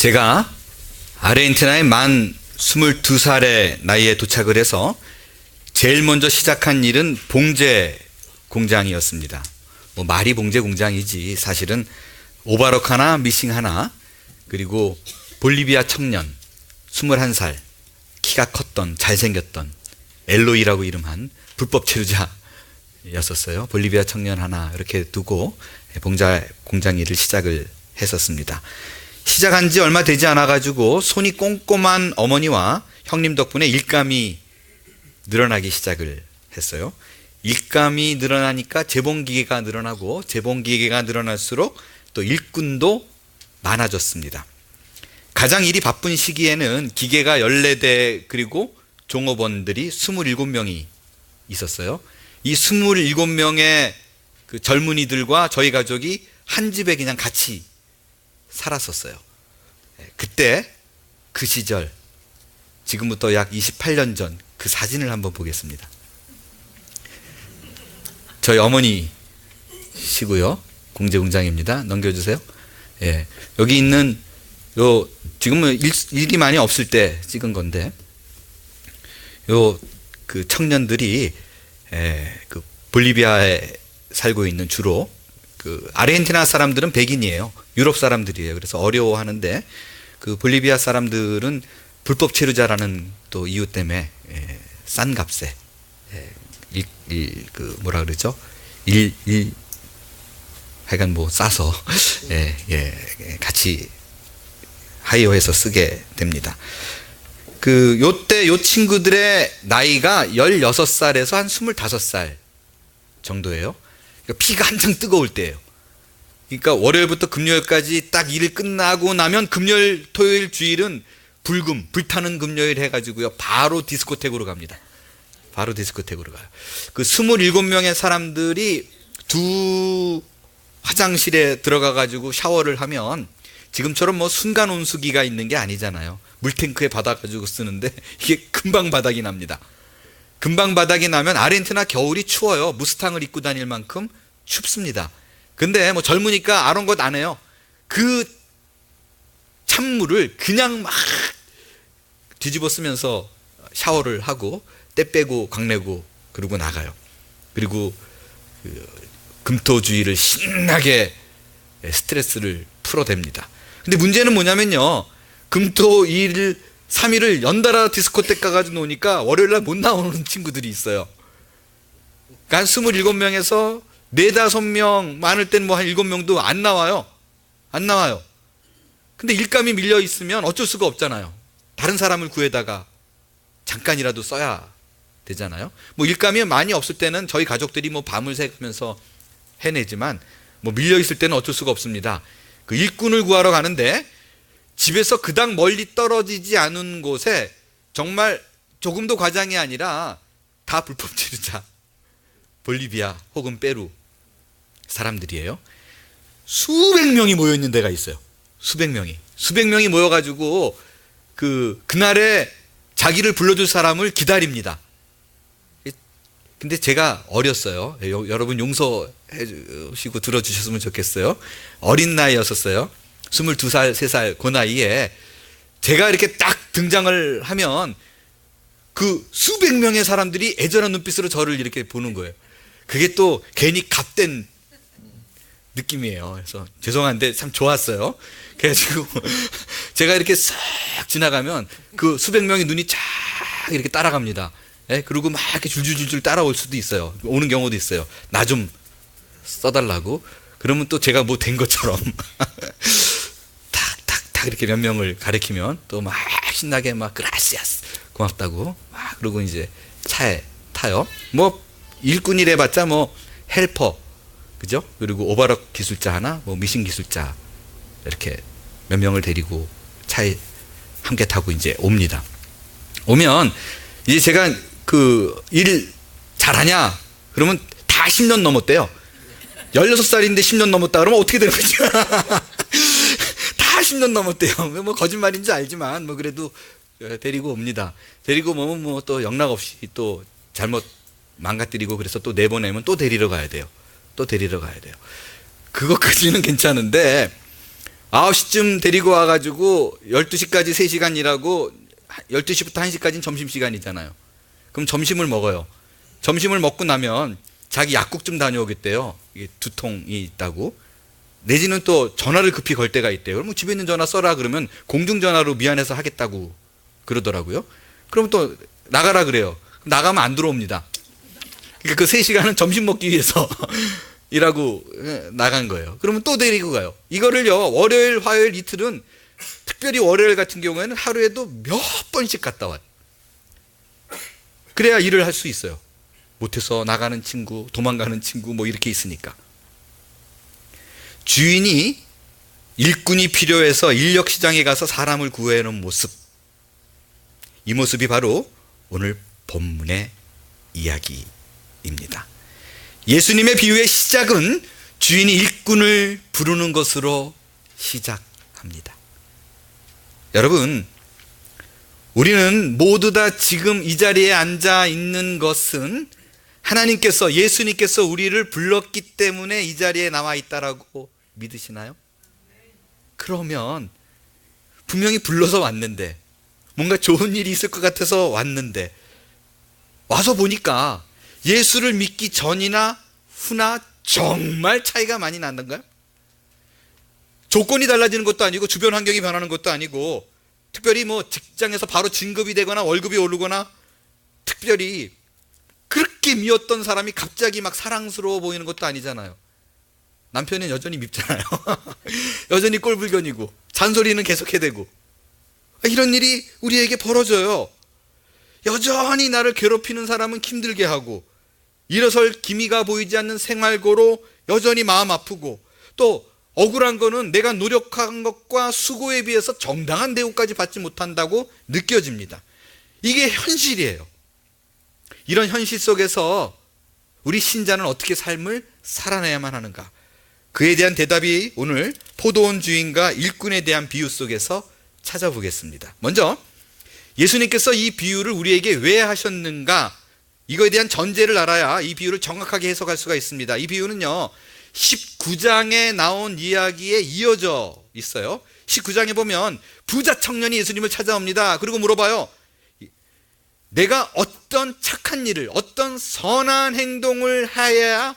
제가 아르헨티나에 만 22살의 나이에 도착을 해서 제일 먼저 시작한 일은 봉제 공장이었습니다. 뭐 말이 봉제 공장이지 사실은 오바록 하나 미싱 하나, 그리고 볼리비아 청년 21살 키가 컸던 잘생겼던 엘로이라고 이름한 불법 체류자였었어요. 볼리비아 청년 하나 이렇게 두고 봉자 공장 일을 시작을 했었습니다. 시작한 지 얼마 되지 않아 가지고 손이 꼼꼼한 어머니와 형님 덕분에 일감이 늘어나기 시작을 했어요. 일감이 늘어나니까 재봉기계가 늘어나고, 재봉기계가 늘어날수록 또 일꾼도 많아졌습니다. 가장 일이 바쁜 시기에는 기계가 14대 그리고 종업원들이 27명이 있었어요. 이 27명의 그 젊은이들과 저희 가족이 한 집에 그냥 같이 살았었어요. 그때 그 시절, 지금부터 약 28년 전 그 사진을 한번 보겠습니다. 저희 어머니시고요. 공제공장입니다. 넘겨주세요. 예, 여기 있는 요 지금은 일이 많이 없을 때 찍은 건데, 요 그 청년들이 그 볼리비아에 살고 있는, 주로 그 아르헨티나 사람들은 백인이에요. 유럽 사람들이에요. 그래서 어려워하는데 그 볼리비아 사람들은 불법 체류자라는 또 이유 때문에 싼 값에 그 뭐라 그러죠? 하여간 뭐 싸서 같이 하이어해서 쓰게 됩니다. 그 요때 요 친구들의 나이가 16살에서 한 25살 정도예요. 그러니까 피가 한창 뜨거울 때예요. 그러니까 월요일부터 금요일까지 딱 일을 끝나고 나면 금요일, 토요일, 주일은 불타는 금요일 해가지고요, 바로 디스코텍으로 갑니다. 바로 디스코텍으로 가요. 그 27명의 사람들이 두 화장실에 들어가가지고 샤워를 하면, 지금처럼 뭐 순간 온수기가 있는 게 아니잖아요. 물탱크에 받아가지고 쓰는데 이게 금방 바닥이 납니다. 금방 바닥이 나면, 아르헨티나 겨울이 추워요. 무스탕을 입고 다닐 만큼 춥습니다. 근데 뭐 젊으니까 아랑곳 안 해요. 그 찬물을 그냥 막 뒤집어 쓰면서 샤워를 하고 때 빼고 광내고 그러고 나가요. 그리고 그 금토주의를 신나게 스트레스를 풀어댑니다. 근데 문제는 뭐냐면요, 금토 2일 3일을 연달아 디스코텍 가가지고 노니까 월요일날 못 나오는 친구들이 있어요. 그러니까 한 27명에서 4, 5명, 많을 땐 뭐 한 7명도 안 나와요. 안 나와요. 근데 일감이 밀려 있으면 어쩔 수가 없잖아요. 다른 사람을 구해다가 잠깐이라도 써야 되잖아요. 뭐 일감이 많이 없을 때는 저희 가족들이 뭐 밤을 새면서 해내지만, 뭐 밀려 있을 때는 어쩔 수가 없습니다. 그 일꾼을 구하러 가는데, 집에서 그닥 멀리 떨어지지 않은 곳에 정말 조금도 과장이 아니라 다 불법 체류자, 볼리비아 혹은 페루 사람들이에요. 수백 명이 모여 있는 데가 있어요. 수백 명이 모여가지고 그날에 자기를 불러줄 사람을 기다립니다. 근데 제가 어렸어요. 여러분 용서해 주시고 들어주셨으면 좋겠어요. 어린 나이였었어요. 22살, 3살 그 나이에 제가 이렇게 딱 등장을 하면 그 수백 명의 사람들이 애절한 눈빛으로 저를 이렇게 보는 거예요. 그게 또 괜히 값된 느낌이에요. 그래서 죄송한데 참 좋았어요. 그래가지고 제가 이렇게 싹 지나가면 그 수백 명의 눈이 쫙 이렇게 따라갑니다. 그리고 막 이렇게 줄줄줄줄 따라올 수도 있어요. 오는 경우도 있어요. 나 좀 써달라고. 그러면 또 제가 뭐 된 것처럼 탁탁탁 이렇게 몇 명을 가리키면 또 막 신나게 막 그라시아스 고맙다고 막 그러고 이제 차에 타요. 뭐 일꾼이래 봤자 뭐 헬퍼, 그죠? 그리고 오바락 기술자 하나, 뭐 미신 기술자 이렇게 몇 명을 데리고 차에 함께 타고 이제 옵니다. 오면 이제 제가 그 일 잘하냐? 그러면 다 10년 넘었대요. 16살인데 10년 넘었다 그러면 어떻게 되는 거지? 다 10년 넘었대요. 뭐 거짓말인지 알지만 뭐 그래도 데리고 옵니다. 데리고 오면 뭐 또 영락 없이 또 잘못 망가뜨리고 그래서 또 내보내면 또 데리러 가야 돼요. 또 데리러 가야 돼요. 그것까지는 괜찮은데, 9시쯤 데리고 와가지고 12시까지 3시간 일하고 12시부터 1시까지는 점심시간이잖아요. 그럼 점심을 먹어요. 점심을 먹고 나면 자기 약국 좀 다녀오겠대요. 이게 두통이 있다고. 내지는 또 전화를 급히 걸 때가 있대요. 그럼 집에 있는 전화 써라 그러면 공중전화로 미안해서 하겠다고 그러더라고요. 그럼 또 나가라 그래요. 나가면 안 들어옵니다. 그러니까 그 3시간은 점심 먹기 위해서 일하고 나간 거예요. 그러면 또 데리고 가요. 이거를요, 월요일, 화요일 이틀은, 특별히 월요일 같은 경우에는 하루에도 몇 번씩 갔다 와요. 그래야 일을 할 수 있어요. 못해서 나가는 친구, 도망가는 친구 뭐 이렇게 있으니까. 주인이 일꾼이 필요해서 인력시장에 가서 사람을 구해놓은 모습, 이 모습이 바로 오늘 본문의 이야기입니다. 예수님의 비유의 시작은 주인이 일꾼을 부르는 것으로 시작합니다. 여러분, 우리는 모두 다 지금 이 자리에 앉아 있는 것은 하나님께서, 예수님께서 우리를 불렀기 때문에 이 자리에 나와 있다라고 믿으시나요? 그러면 분명히 불러서 왔는데, 뭔가 좋은 일이 있을 것 같아서 왔는데, 와서 보니까 예수를 믿기 전이나 후나 정말 차이가 많이 난던가요? 조건이 달라지는 것도 아니고 주변 환경이 변하는 것도 아니고, 특별히 뭐 직장에서 바로 진급이 되거나 월급이 오르거나, 특별히 그렇게 미웠던 사람이 갑자기 막 사랑스러워 보이는 것도 아니잖아요. 남편은 여전히 밉잖아요. 여전히 꼴불견이고 잔소리는 계속해대고, 이런 일이 우리에게 벌어져요. 여전히 나를 괴롭히는 사람은 힘들게 하고, 일어설 기미가 보이지 않는 생활고로 여전히 마음 아프고, 또 억울한 거는 내가 노력한 것과 수고에 비해서 정당한 대우까지 받지 못한다고 느껴집니다. 이게 현실이에요. 이런 현실 속에서 우리 신자는 어떻게 삶을 살아내야만 하는가? 그에 대한 대답이 오늘 포도원 주인과 일꾼에 대한 비유 속에서 찾아보겠습니다. 먼저 예수님께서 이 비유를 우리에게 왜 하셨는가, 이거에 대한 전제를 알아야 이 비유를 정확하게 해석할 수가 있습니다. 이 비유는요, 19장에 나온 이야기에 이어져 있어요. 19장에 보면 부자 청년이 예수님을 찾아옵니다. 그리고 물어봐요. 내가 어떤 착한 일을, 어떤 선한 행동을 해야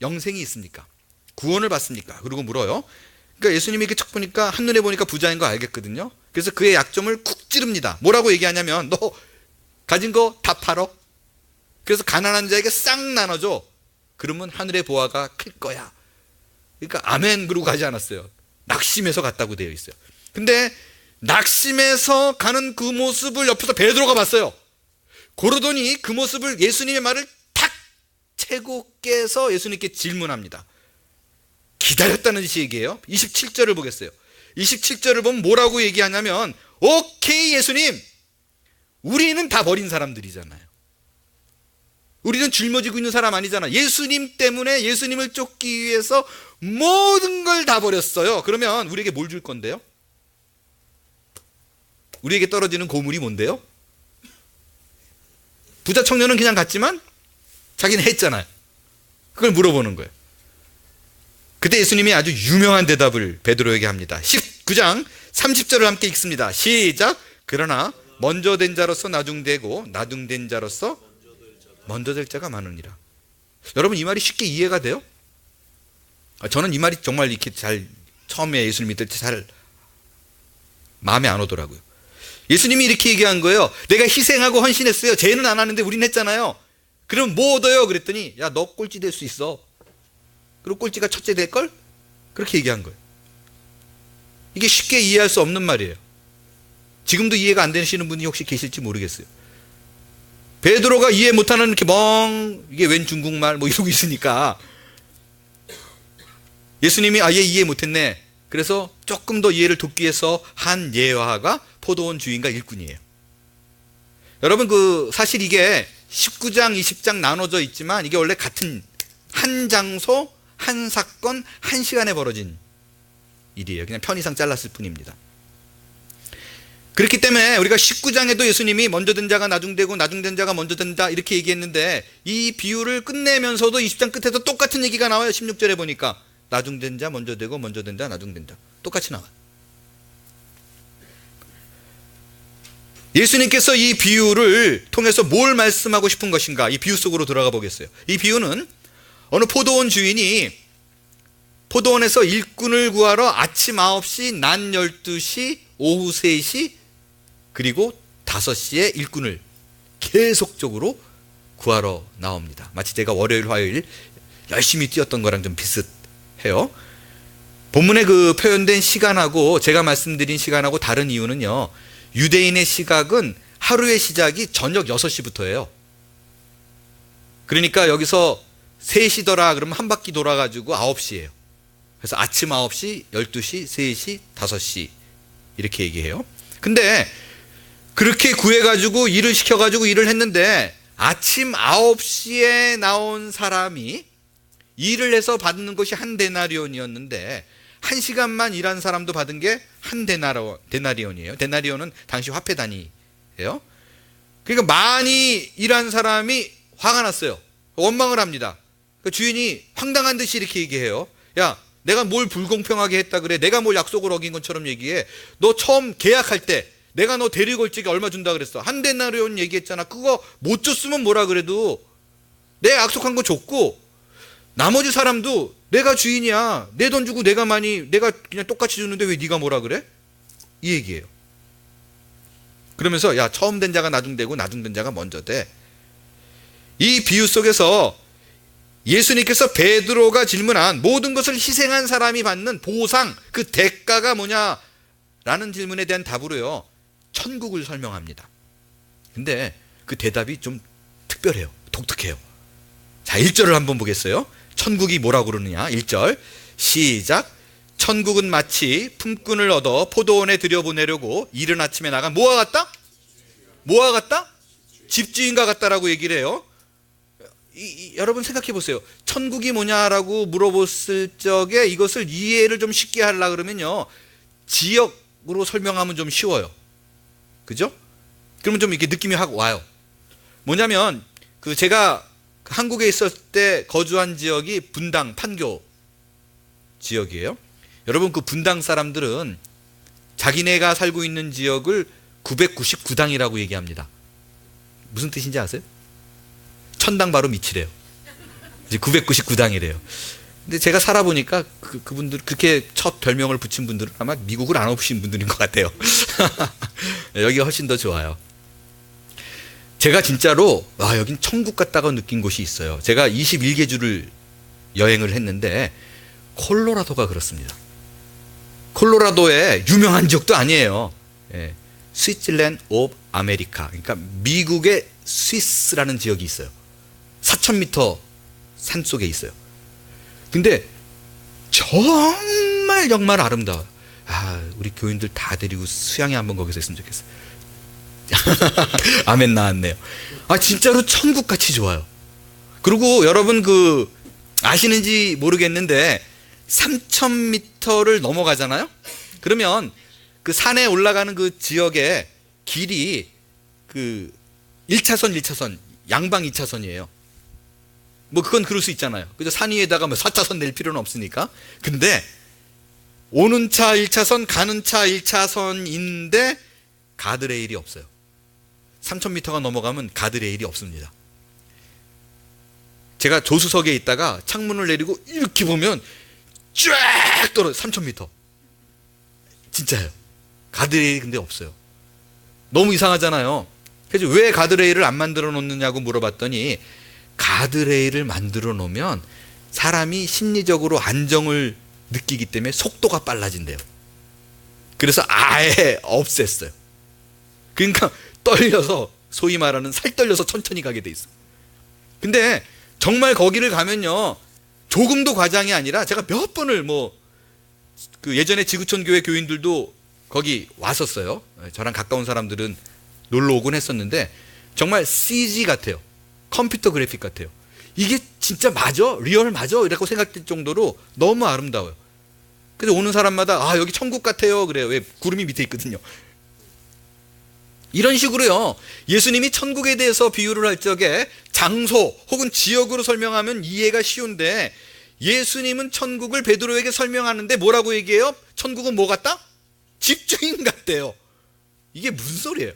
영생이 있습니까? 구원을 받습니까? 그리고 물어요. 그러니까 예수님이 이렇게 척 보니까, 한눈에 보니까 부자인 거 알겠거든요. 그래서 그의 약점을 쿡 찌릅니다. 뭐라고 얘기하냐면, 너 가진 거 다 팔어? 그래서 가난한 자에게 싹 나눠줘. 그러면 하늘의 보화가 클 거야. 그러니까 아멘 그러고 가지 않았어요. 낙심해서 갔다고 되어 있어요. 근데 낙심해서 가는 그 모습을 옆에서 베드로가 봤어요. 그러더니 그 모습을, 예수님의 말을 탁 채고 깨서 예수님께 질문합니다. 기다렸다는 뜻이 얘기해요. 27절을 보겠어요. 27절을 보면 뭐라고 얘기하냐면, 오케이 예수님, 우리는 다 버린 사람들이잖아요. 우리는 짊어지고 있는 사람 아니잖아. 예수님 때문에, 예수님을 쫓기 위해서 모든 걸 다 버렸어요. 그러면 우리에게 뭘 줄 건데요? 우리에게 떨어지는 고물이 뭔데요? 부자 청년은 그냥 갔지만 자기는 했잖아요. 그걸 물어보는 거예요. 그때 예수님이 아주 유명한 대답을 베드로에게 합니다. 19장 30절을 함께 읽습니다. 시작. 그러나 먼저 된 자로서 나중되고 나중된 자로서 먼저 될 자가 많으니라. 여러분, 이 말이 쉽게 이해가 돼요? 저는 이 말이 정말 이렇게 잘, 처음에 예수님 믿을 때 잘 마음에 안 오더라고요. 예수님이 이렇게 얘기한 거예요. 내가 희생하고 헌신했어요. 쟤는 안 하는데 우린 했잖아요. 그럼 뭐 얻어요? 그랬더니, 야, 너 꼴찌 될 수 있어. 그리고 꼴찌가 첫째 될걸? 그렇게 얘기한 거예요. 이게 쉽게 이해할 수 없는 말이에요. 지금도 이해가 안 되시는 분이 혹시 계실지 모르겠어요. 베드로가 이해 못하는, 이렇게 이게 웬 중국말 뭐 이러고 있으니까 예수님이 얘 이해 못했네. 그래서 조금 더 이해를 돕기 위해서 한 예화가 포도원 주인과 일꾼이에요. 여러분, 사실 이게 19장, 20장 나눠져 있지만 이게 원래 같은 한 장소, 한 사건, 한 시간에 벌어진 일이에요. 그냥 편의상 잘랐을 뿐입니다. 그렇기 때문에 우리가 19장에도 예수님이 먼저 된 자가 나중되고 나중된 자가 먼저 된다 이렇게 얘기했는데, 이 비유를 끝내면서도 20장 끝에서 똑같은 얘기가 나와요. 16절에 보니까 나중된 자 먼저 되고 먼저 된 자 나중된 자 똑같이 나와요. 예수님께서 이 비유를 통해서 뭘 말씀하고 싶은 것인가? 이 비유 속으로 들어가 보겠어요. 이 비유는 어느 포도원 주인이 포도원에서 일꾼을 구하러 아침 9시, 낮 12시, 오후 3시 그리고 5시에 일꾼을 계속적으로 구하러 나옵니다. 마치 제가 월요일, 화요일 열심히 뛰었던 거랑 좀 비슷해요. 본문에 그 표현된 시간하고 제가 말씀드린 시간하고 다른 이유는요, 유대인의 시각은 하루의 시작이 저녁 6시부터예요. 그러니까 여기서 3시더라 그러면 한 바퀴 돌아가지고 9시예요. 그래서 아침 9시, 12시, 3시, 5시 이렇게 얘기해요. 근데 그렇게 구해가지고 일을 시켜가지고 일을 했는데 아침 9시에 나온 사람이 일을 해서 받는 것이 한 데나리온이었는데 1시간만 일한 사람도 받은 게 한 데나리온이에요. 데나리온은 당시 화폐 단위예요. 그러니까 많이 일한 사람이 화가 났어요. 원망을 합니다. 그러니까 주인이 황당한 듯이 이렇게 얘기해요. 야, 내가 뭘 불공평하게 했다 그래? 내가 뭘 약속을 어긴 것처럼 얘기해? 너 처음 계약할 때 내가 너 데리고 올 적에 얼마 준다 그랬어? 한 데나리온 얘기했잖아. 그거 못 줬으면 뭐라 그래도 내가 약속한 거 줬고 나머지 사람도 내가 주인이야. 내 돈 주고 내가 그냥 똑같이 주는데 왜 네가 뭐라 그래? 이 얘기예요. 그러면서 야, 처음 된 자가 나중되고 나중된 자가 먼저 돼. 이 비유 속에서 예수님께서 베드로가 질문한 모든 것을 희생한 사람이 받는 보상, 그 대가가 뭐냐라는 질문에 대한 답으로요, 천국을 설명합니다. 근데 그 대답이 좀 특별해요. 독특해요. 자, 1절을 한번 보겠어요. 천국이 뭐라고 그러느냐. 1절 시작. 천국은 마치 품꾼을 얻어 포도원에 들여보내려고 이른 아침에 나간 뭐와 같다? 뭐와 같다? 집주인과 같다라고 얘기를 해요. 여러분 생각해 보세요. 천국이 뭐냐라고 물어봤을 적에 이것을 이해를 좀 쉽게 하려고 그러면요, 지역으로 설명하면 좀 쉬워요. 그죠? 그러면 좀 이렇게 느낌이 확 와요. 뭐냐면 제가 한국에 있을 때 거주한 지역이 분당, 판교 지역이에요. 여러분, 그 분당 사람들은 자기네가 살고 있는 지역을 999당이라고 얘기합니다. 무슨 뜻인지 아세요? 천당 바로 밑이래요. 이제 999당이래요. 근데 제가 살아보니까 그분들, 그렇게 첫 별명을 붙인 분들은 아마 미국을 안 오신 분들인 것 같아요. 여기가 훨씬 더 좋아요. 제가 진짜로 여긴 천국 같다고 느낀 곳이 있어요. 제가 21개주를 여행을 했는데 콜로라도가 그렇습니다. 콜로라도의 유명한 지역도 아니에요. 스위스랜드 오브 아메리카, 그러니까 미국의 스위스라는 지역이 있어요. 4,000m 산 속에 있어요. 근데 정말 아름다워요. 우리 교인들 다 데리고 수양회 한번 거기서 했으면 좋겠어요. 아멘 나왔네요. 진짜로 천국같이 좋아요. 그리고 여러분 아시는지 모르겠는데 3,000m를 넘어가잖아요. 그러면 그 산에 올라가는 그 지역의 길이 1차선 양방 2차선이에요. 뭐 그건 그럴 수 있잖아요. 그죠? 산 위에다가 4차선 낼 필요는 없으니까. 근데 오는 차 1차선, 가는 차 1차선인데 가드레일이 없어요. 3,000m가 넘어가면 가드레일이 없습니다. 제가 조수석에 있다가 창문을 내리고 이렇게 보면 쫙 떨어져. 3,000m. 진짜예요. 가드레일이 근데 없어요. 너무 이상하잖아요. 그래서 왜 가드레일을 안 만들어 놓느냐고 물어봤더니 가드레일을 만들어 놓으면 사람이 심리적으로 안정을 느끼기 때문에 속도가 빨라진대요. 그래서 아예 없앴어요. 그러니까 떨려서, 소위 말하는 살 떨려서 천천히 가게 돼 있어요. 근데 정말 거기를 가면요, 조금도 과장이 아니라 제가 몇 번을 예전에 지구촌 교회 교인들도 거기 왔었어요. 저랑 가까운 사람들은 놀러 오곤 했었는데 정말 CG 같아요. 컴퓨터 그래픽 같아요. 이게 진짜 맞아? 리얼 맞아? 이라고 생각될 정도로 너무 아름다워요. 그래서 오는 사람마다 여기 천국 같아요 그래요. 왜? 구름이 밑에 있거든요. 이런 식으로요, 예수님이 천국에 대해서 비유를 할 적에 장소 혹은 지역으로 설명하면 이해가 쉬운데 예수님은 천국을 베드로에게 설명하는데 뭐라고 얘기해요? 천국은 뭐 같다? 집주인 같대요. 이게 무슨 소리예요?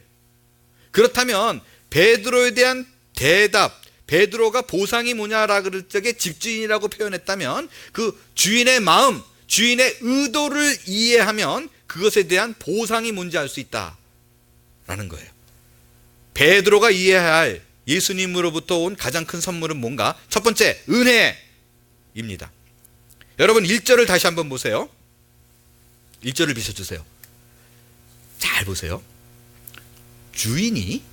그렇다면 베드로에 대한 대답, 베드로가 보상이 뭐냐라 그럴 적에 집주인이라고 표현했다면 그 주인의 마음, 주인의 의도를 이해하면 그것에 대한 보상이 뭔지 알 수 있다라는 거예요. 베드로가 이해해야 할 예수님으로부터 온 가장 큰 선물은 뭔가? 첫 번째, 은혜입니다. 여러분 1절을 다시 한번 보세요. 1절을 비춰주세요. 잘 보세요. 주인이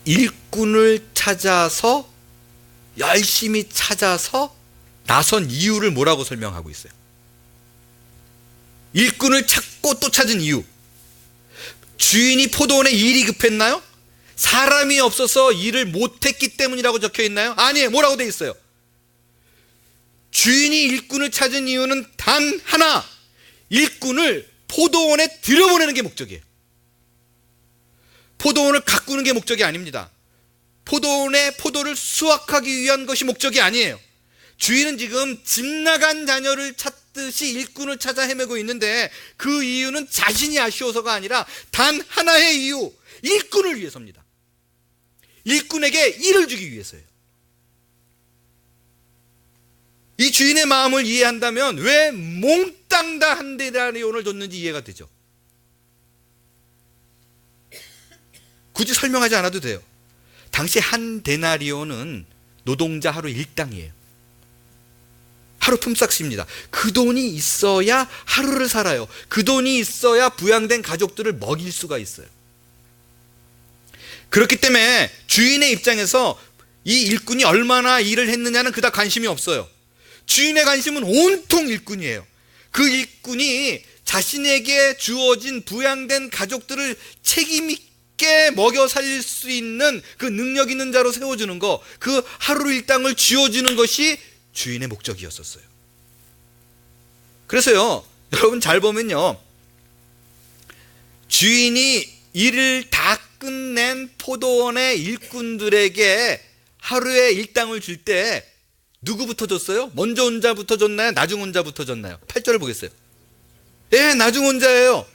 일꾼을 찾아서 열심히 찾아서 나선 이유를 뭐라고 설명하고 있어요? 일꾼을 찾고 또 찾은 이유. 주인이 포도원에 일이 급했나요? 사람이 없어서 일을 못했기 때문이라고 적혀 있나요? 아니에요. 뭐라고 돼 있어요? 주인이 일꾼을 찾은 이유는 단 하나, 일꾼을 포도원에 들여보내는 게 목적이에요. 포도원을 가꾸는 게 목적이 아닙니다. 포도원에 포도를 수확하기 위한 것이 목적이 아니에요. 주인은 지금 집 나간 자녀를 찾듯이 일꾼을 찾아 헤매고 있는데 그 이유는 자신이 아쉬워서가 아니라 단 하나의 이유, 일꾼을 위해서입니다. 일꾼에게 일을 주기 위해서예요. 이 주인의 마음을 이해한다면 왜 몽땅 다 한 데나리온을 줬는지 이해가 되죠. 굳이 설명하지 않아도 돼요. 당시 한 데나리온은 노동자 하루 일당이에요. 하루 품삯입니다. 그 돈이 있어야 하루를 살아요. 그 돈이 있어야 부양된 가족들을 먹일 수가 있어요. 그렇기 때문에 주인의 입장에서 이 일꾼이 얼마나 일을 했느냐는 그닥 관심이 없어요. 주인의 관심은 온통 일꾼이에요. 그 일꾼이 자신에게 주어진 부양된 가족들을 책임 있게 먹여 살릴 수 있는 그 능력 있는 자로 세워주는 거, 그 하루 일당을 쥐어주는 것이 주인의 목적이었었어요. 그래서요, 여러분 잘 보면요, 주인이 일을 다 끝낸 포도원의 일꾼들에게 하루에 일당을 줄 때 누구부터 줬어요? 먼저 온 자부터 줬나요? 나중 온 자부터 줬나요? 8절을 보겠어요. 예, 나중 온 자예요.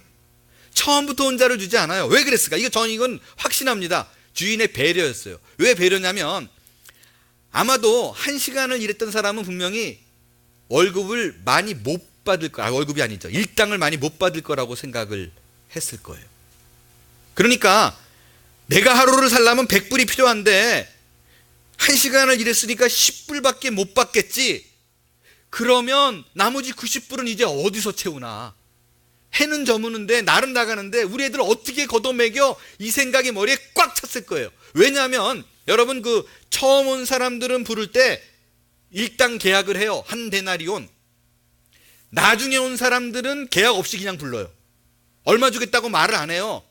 처음부터 온 자를 주지 않아요. 왜 그랬을까? 이건 확신합니다. 주인의 배려였어요. 왜 배려냐면 아마도 1시간을 일했던 사람은 분명히 월급을 많이 못 받을 거야. 월급이 아니죠. 일당을 많이 못 받을 거라고 생각을 했을 거예요. 그러니까 내가 하루를 살려면 100불이 필요한데 1시간을 일했으니까 10불밖에 못 받겠지. 그러면 나머지 90불은 이제 어디서 채우나. 해는 저무는데 날은 나가는데 우리 애들 어떻게 걷어먹여, 이 생각이 머리에 꽉 찼을 거예요. 왜냐하면 여러분 그 처음 온 사람들은 부를 때 일당 계약을 해요. 한 데나리온. 나중에 온 사람들은 계약 없이 그냥 불러요. 얼마 주겠다고 말을 안 해요.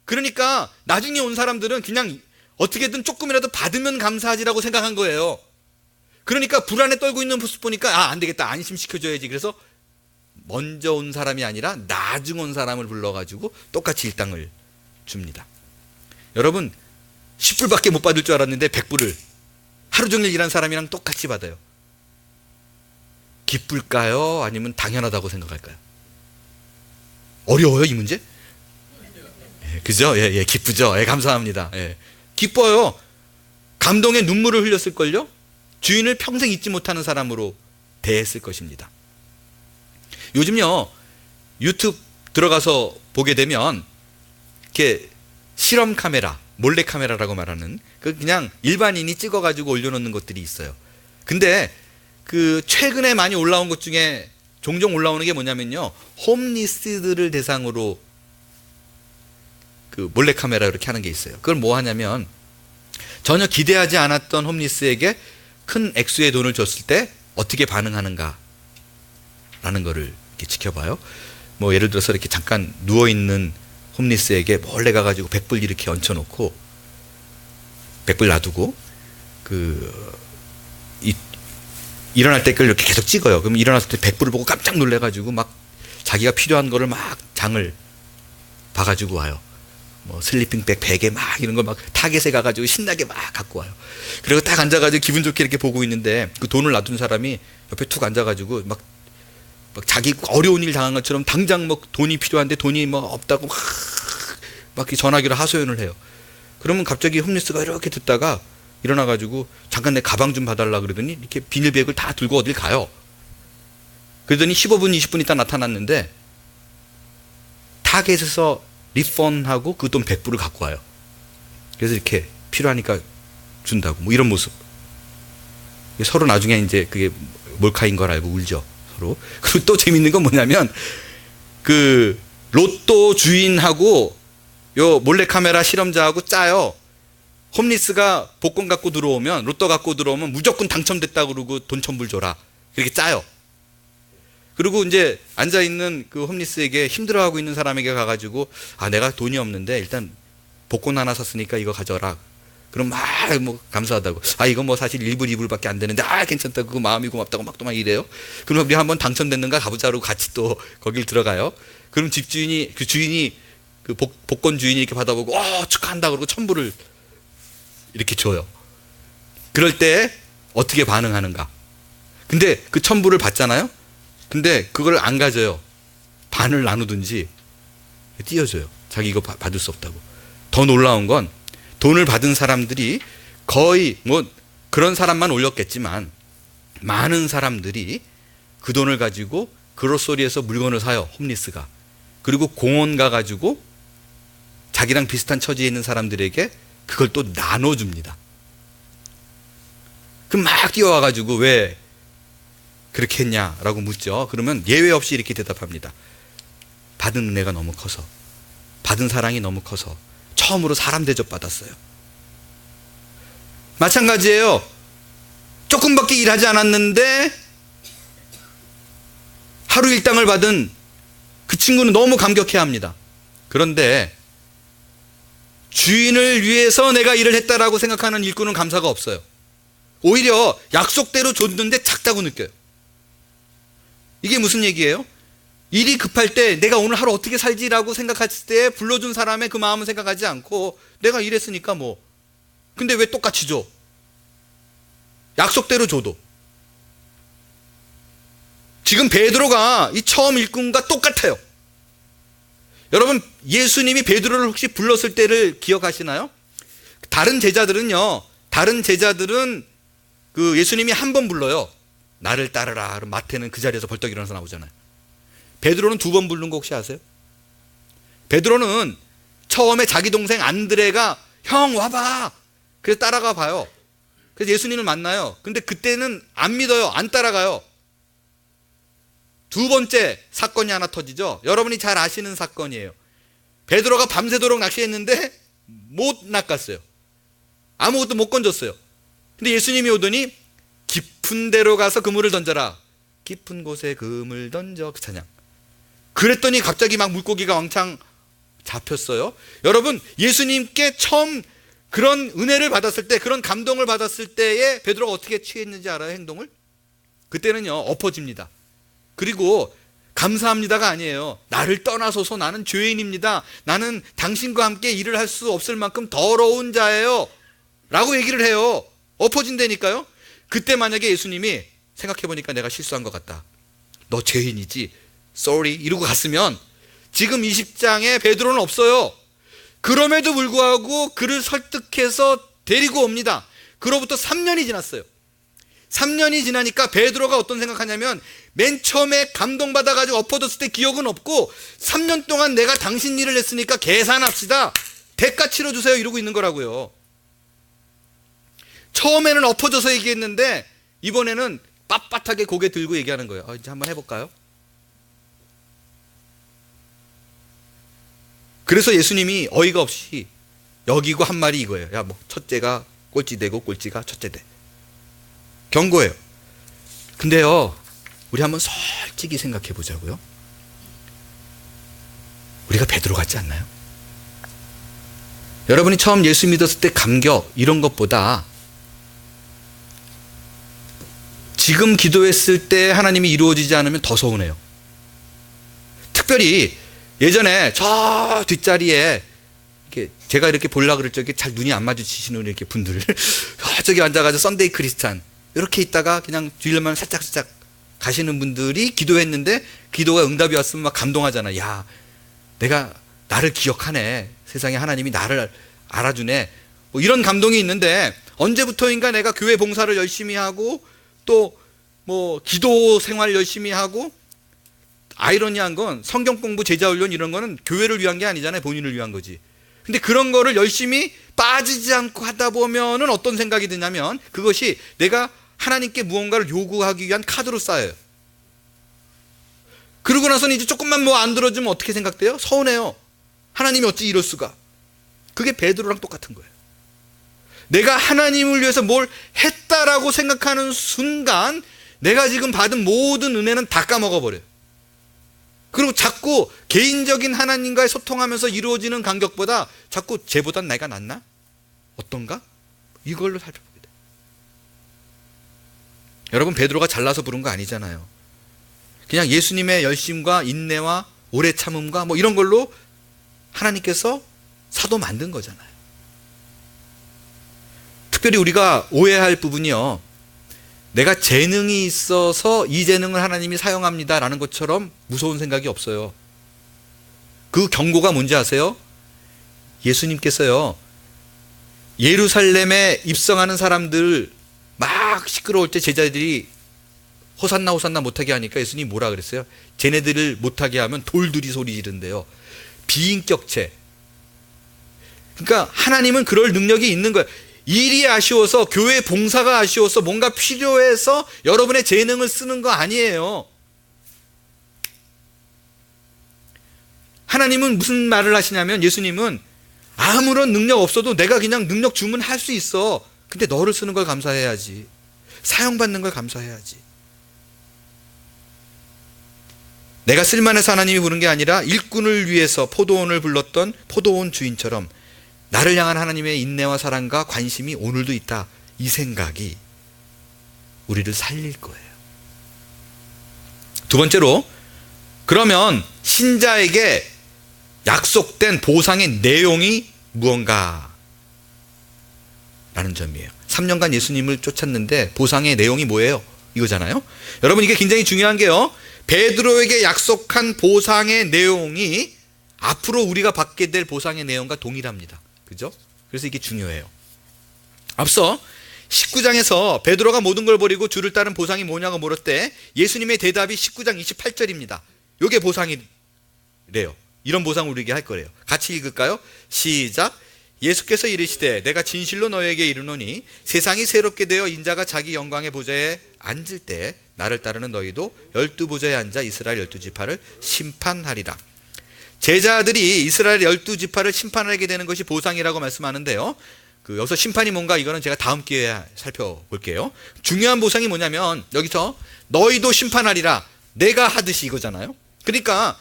그러니까 나중에 온 사람들은 그냥 어떻게든 조금이라도 받으면 감사하지라고 생각한 거예요. 그러니까 불안에 떨고 있는 모습 보니까 안 되겠다, 안심시켜줘야지. 그래서 먼저 온 사람이 아니라 나중 온 사람을 불러가지고 똑같이 일당을 줍니다. 여러분 10불밖에 못 받을 줄 알았는데 100불을 하루 종일 일한 사람이랑 똑같이 받아요. 기쁠까요? 아니면 당연하다고 생각할까요? 어려워요 이 문제? 예, 그죠? 예, 기쁘죠? 예, 감사합니다. 예. 기뻐요. 감동의 눈물을 흘렸을걸요? 주인을 평생 잊지 못하는 사람으로 대했을 것입니다. 요즘요, 유튜브 들어가서 보게 되면 이렇게 실험 카메라, 몰래 카메라라고 말하는 그냥 일반인이 찍어가지고 올려놓는 것들이 있어요. 근데 그 최근에 많이 올라온 것 중에 종종 올라오는 게 뭐냐면요, 홈리스들을 대상으로 그 몰래 카메라 이렇게 하는 게 있어요. 그걸 뭐 하냐면 전혀 기대하지 않았던 홈리스에게 큰 액수의 돈을 줬을 때 어떻게 반응하는가 라는 거를 이렇게 지켜봐요. 뭐 예를 들어서 이렇게 잠깐 누워있는 홈리스에게 몰래 가가지고 100불 이렇게 얹혀놓고 100불 놔두고 일어날 때 그걸 이렇게 계속 찍어요. 그럼 일어났을 때 100불을 보고 깜짝 놀래가지고 막 자기가 필요한 거를 막 장을 봐가지고 와요. 뭐 슬리핑백 베개 막 이런 거 막 타겟에 가가지고 신나게 막 갖고 와요. 그리고 딱 앉아가지고 기분 좋게 이렇게 보고 있는데 그 돈을 놔둔 사람이 옆에 툭 앉아가지고 막 자기 어려운 일 당한 것처럼 당장 뭐 돈이 필요한데 돈이 뭐 없다고 막 전화기로 하소연을 해요. 그러면 갑자기 홈리스가 이렇게 듣다가 일어나가지고 잠깐 내 가방 좀 봐달라 그러더니 이렇게 비닐백을 다 들고 어딜 가요. 그러더니 15분 20분 있다 나타났는데 타겟에서 리펀하고 그 돈 100불을 갖고 와요. 그래서 이렇게 필요하니까 준다고 뭐 이런 모습. 서로 나중에 이제 그게 몰카인 걸 알고 울죠. 서로. 그리고 또 재밌는 건 뭐냐면 그 로또 주인하고 요 몰래카메라 실험자하고 짜요. 홈리스가 복권 갖고 들어오면 로또 갖고 들어오면 무조건 당첨됐다 그러고 돈 1000불 줘라. 그렇게 짜요. 그리고 이제 앉아있는 그 홈리스에게 힘들어하고 있는 사람에게 가가지고 아 내가 돈이 없는데 일단 복권 하나 샀으니까 이거 가져라. 그럼 막 뭐 감사하다고 아 이거 뭐 사실 1불 2불밖에 안 되는데 아 괜찮다고 그 마음이 고맙다고 막 또 막 이래요. 그럼 우리 한번 당첨됐는가 가보자고 같이 또 거길 들어가요. 그럼 집주인이 그 주인이 그 복권 주인이 이렇게 받아보고 축하한다 그러고 1000불을 이렇게 줘요. 그럴 때 어떻게 반응하는가? 근데 그 1000불을 받잖아요. 근데 그걸 안 가져요. 반을 나누든지 띄워줘요. 자기 이거 받을 수 없다고. 더 놀라운 건 돈을 받은 사람들이 거의 뭐 그런 사람만 올렸겠지만 많은 사람들이 그 돈을 가지고 그로소리에서 물건을 사요. 홈리스가. 그리고 공원 가가지고 자기랑 비슷한 처지에 있는 사람들에게 그걸 또 나눠줍니다. 그럼 막 뛰어와가지고 왜 그렇게 했냐라고 묻죠. 그러면 예외 없이 이렇게 대답합니다. 받은 은혜가 너무 커서, 받은 사랑이 너무 커서 처음으로 사람 대접 받았어요. 마찬가지예요. 조금밖에 일하지 않았는데 하루 일당을 받은 그 친구는 너무 감격해야 합니다. 그런데 주인을 위해서 내가 일을 했다라고 생각하는 일꾼은 감사가 없어요. 오히려 약속대로 줬는데 작다고 느껴요. 이게 무슨 얘기예요? 일이 급할 때 내가 오늘 하루 어떻게 살지라고 생각했을 때 불러준 사람의 그 마음은 생각하지 않고 내가 일했으니까 뭐. 근데 왜 똑같이 줘? 약속대로 줘도. 지금 베드로가 이 처음 일꾼과 똑같아요. 여러분 예수님이 베드로를 혹시 불렀을 때를 기억하시나요? 다른 제자들은 그 예수님이 한 번 불러요. 나를 따르라. 그럼 마태는 그 자리에서 벌떡 일어나서 나오잖아요. 베드로는 2번 부른 거 혹시 아세요? 베드로는 처음에 자기 동생 안드레가 형 와봐. 그래서 따라가 봐요. 그래서 예수님을 만나요. 근데 그때는 안 믿어요. 안 따라가요. 2번째 사건이 하나 터지죠. 여러분이 잘 아시는 사건이에요. 베드로가 밤새도록 낚시했는데 못 낚았어요. 아무것도 못 건졌어요. 근데 예수님이 오더니 깊은 데로 가서 그물을 던져라. 깊은 곳에 그물 던져. 그 찬양. 그랬더니 갑자기 막 물고기가 왕창 잡혔어요. 여러분 예수님께 처음 그런 은혜를 받았을 때, 그런 감동을 받았을 때에 베드로가 어떻게 취했는지 알아요? 행동을? 그때는요 엎어집니다. 그리고 감사합니다가 아니에요. 나를 떠나소서 나는 죄인입니다. 나는 당신과 함께 일을 할 수 없을 만큼 더러운 자예요 라고 얘기를 해요. 엎어진다니까요. 그때 만약에 예수님이 생각해보니까 내가 실수한 것 같다. 너 죄인이지. sorry 이러고 갔으면 지금 20장에 베드로는 없어요. 그럼에도 불구하고 그를 설득해서 데리고 옵니다. 그로부터 3년이 지났어요. 3년이 지나니까 베드로가 어떤 생각하냐면 맨 처음에 감동받아가지고 엎어졌을 때 기억은 없고 3년 동안 내가 당신 일을 했으니까 계산합시다. 대가 치러주세요 이러고 있는 거라고요. 처음에는 엎어져서 얘기했는데 이번에는 빳빳하게 고개 들고 얘기하는 거예요. 이제 한번 해볼까요? 그래서 예수님이 어이가 없이 여기고 한 말이 이거예요. 야, 뭐 첫째가 꼴찌되고 꼴찌가 첫째돼. 경고해요. 근데요, 우리 한번 솔직히 생각해 보자고요. 우리가 베드로 같지 않나요? 여러분이 처음 예수 믿었을 때 감격 이런 것보다 지금 기도했을 때 하나님이 이루어지지 않으면 더 서운해요. 특별히 예전에 저 뒷자리에 이렇게 제가 이렇게 보려고 그럴 적에 잘 눈이 안 마주치시는 이렇게 분들 저기 앉아가지고 썬데이 크리스찬 이렇게 있다가 그냥 주일날 살짝살짝 가시는 분들이 기도했는데 기도가 응답이 왔으면 막 감동하잖아. 야, 나를 기억하네. 세상에 하나님이 나를 알아주네. 뭐 이런 감동이 있는데 언제부터인가 내가 교회 봉사를 열심히 하고 또 뭐 기도 생활 열심히 하고, 아이러니한 건 성경 공부 제자 훈련 이런 거는 교회를 위한 게 아니잖아요. 본인을 위한 거지. 근데 그런 거를 열심히 빠지지 않고 하다 보면은 어떤 생각이 드냐면 그것이 내가 하나님께 무언가를 요구하기 위한 카드로 쌓여요. 그러고 나서는 이제 조금만 뭐 안 들어주면 어떻게 생각돼요? 서운해요. 하나님이 어찌 이럴 수가. 그게 베드로랑 똑같은 거예요. 내가 하나님을 위해서 뭘 했다라고 생각하는 순간 내가 지금 받은 모든 은혜는 다 까먹어버려요. 그리고 자꾸 개인적인 하나님과의 소통하면서 이루어지는 간격보다 자꾸 쟤보단 내가 낫나? 어떤가? 이걸로 살펴보게 돼요. 여러분, 베드로가 잘나서 부른 거 아니잖아요. 그냥 예수님의 열심과 인내와 오래 참음과 뭐 이런 걸로 하나님께서 사도 만든 거잖아요. 특별히 우리가 오해할 부분이요, 내가 재능이 있어서 이 재능을 하나님이 사용합니다라는 것처럼 무서운 생각이 없어요. 그 경고가 뭔지 아세요? 예수님께서요, 예루살렘에 입성하는 사람들 막 시끄러울 때 제자들이 호산나 호산나 못하게 하니까 예수님이 뭐라 그랬어요? 쟤네들을 못하게 하면 돌들이 소리 지른대요. 비인격체. 그러니까 하나님은 그럴 능력이 있는 거예요. 일이 아쉬워서, 교회 봉사가 아쉬워서, 뭔가 필요해서 여러분의 재능을 쓰는 거 아니에요. 하나님은 무슨 말을 하시냐면, 예수님은 아무런 능력 없어도 내가 그냥 능력 주면 할 수 있어. 근데 너를 쓰는 걸 감사해야지. 사용받는 걸 감사해야지. 내가 쓸만해서 하나님이 부른 게 아니라 일꾼을 위해서 포도원을 불렀던 포도원 주인처럼 나를 향한 하나님의 인내와 사랑과 관심이 오늘도 있다. 이 생각이 우리를 살릴 거예요. 두 번째로, 그러면 신자에게 약속된 보상의 내용이 무언가 라는 점이에요. 3년간 예수님을 쫓았는데 보상의 내용이 뭐예요? 이거잖아요. 여러분, 이게 굉장히 중요한 게요, 베드로에게 약속한 보상의 내용이 앞으로 우리가 받게 될 보상의 내용과 동일합니다. 그죠? 그래서 이게 중요해요. 앞서 19장에서 베드로가 모든 걸 버리고 주를 따른 보상이 뭐냐고 물을 때 예수님의 대답이 19장 28절입니다. 이게 보상이래요. 이런 보상을 우리에게 할 거래요. 같이 읽을까요? 시작. 예수께서 이르시되 내가 진실로 너에게 이르노니 세상이 새롭게 되어 인자가 자기 영광의 보좌에 앉을 때 나를 따르는 너희도 12보좌에 앉아 이스라엘 12지파를 심판하리라. 제자들이 이스라엘 12지파를 심판하게 되는 것이 보상이라고 말씀하는데요, 여기서 심판이 뭔가 이거는 제가 다음 기회에 살펴볼게요. 중요한 보상이 뭐냐면 여기서 너희도 심판하리라, 내가 하듯이 이거잖아요. 그러니까